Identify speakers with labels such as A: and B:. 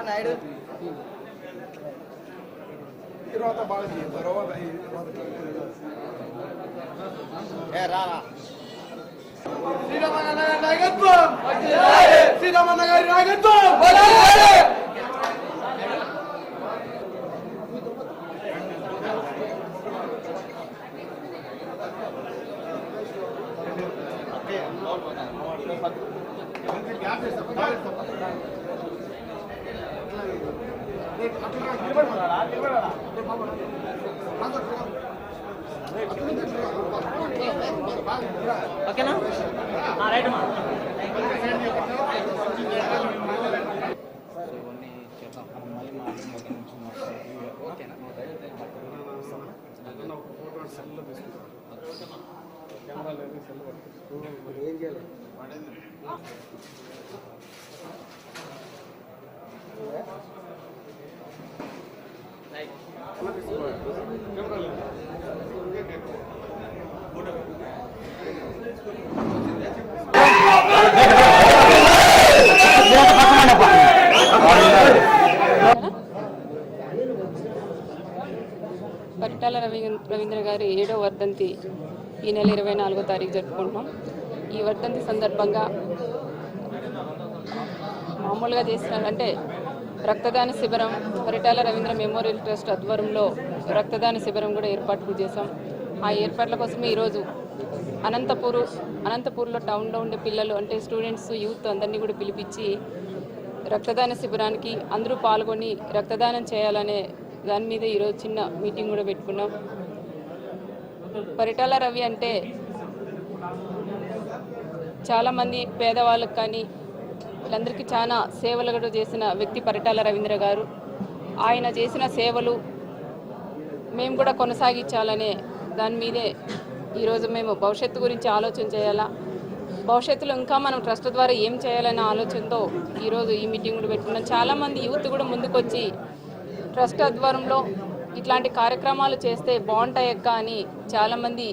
A: నాయుడు
B: తర్వాత బాగా తర్వాత
A: రారా
B: శ్రీరామన్న గారి నాయకత్వం శ్రీరామన్న గారి నాయకత్వం
A: ఓకేనా రైట్ అమ్మా ఏం చేయాలి
C: పరిటాల రవీంద్ర గారి 7వ వర్ధంతి ఈ నెల 24వ తారీఖు జరుపుకుంటున్నాం. ఈ వర్ధంతి సందర్భంగా మామూలుగా చేసినారంటే రక్తదాన శిబిరం పరిటాల రవీంద్ర మెమోరియల్ ట్రస్ట్ ఆధ్వర్యంలో రక్తదాన శిబిరం కూడా ఏర్పాటు చేశాం. ఆ ఏర్పాట్ల కోసమే ఈరోజు అనంతపూర్లో టౌన్లో ఉండే పిల్లలు అంటే స్టూడెంట్స్ యూత్ అందరినీ కూడా పిలిపించి రక్తదాన శిబిరానికి అందరూ పాల్గొని రక్తదానం చేయాలనే దాని మీద ఈరోజు చిన్న మీటింగ్ కూడా పెట్టుకున్నాం. పరిటాల రవి అంటే చాలామంది పేదవాళ్ళకి కానీ వీళ్ళందరికీ చాలా సేవలు కూడా చేసిన వ్యక్తి పరిటాల రవీంద్ర గారు. ఆయన చేసిన సేవలు మేము కూడా కొనసాగించాలనే దాని మీదే ఈరోజు మేము భవిష్యత్తు గురించి ఆలోచన చేయాలా, భవిష్యత్తులో ఇంకా మనం ట్రస్ట్ ద్వారా ఏం చేయాలనే ఆలోచనతో ఈరోజు ఈ మీటింగ్ కూడా పెట్టుకున్నాం. చాలామంది యూత్ కూడా ముందుకొచ్చి ట్రస్ట్ ఆధ్వర్యంలో ఇట్లాంటి కార్యక్రమాలు చేస్తే బాగుంటాయక్క అని చాలామంది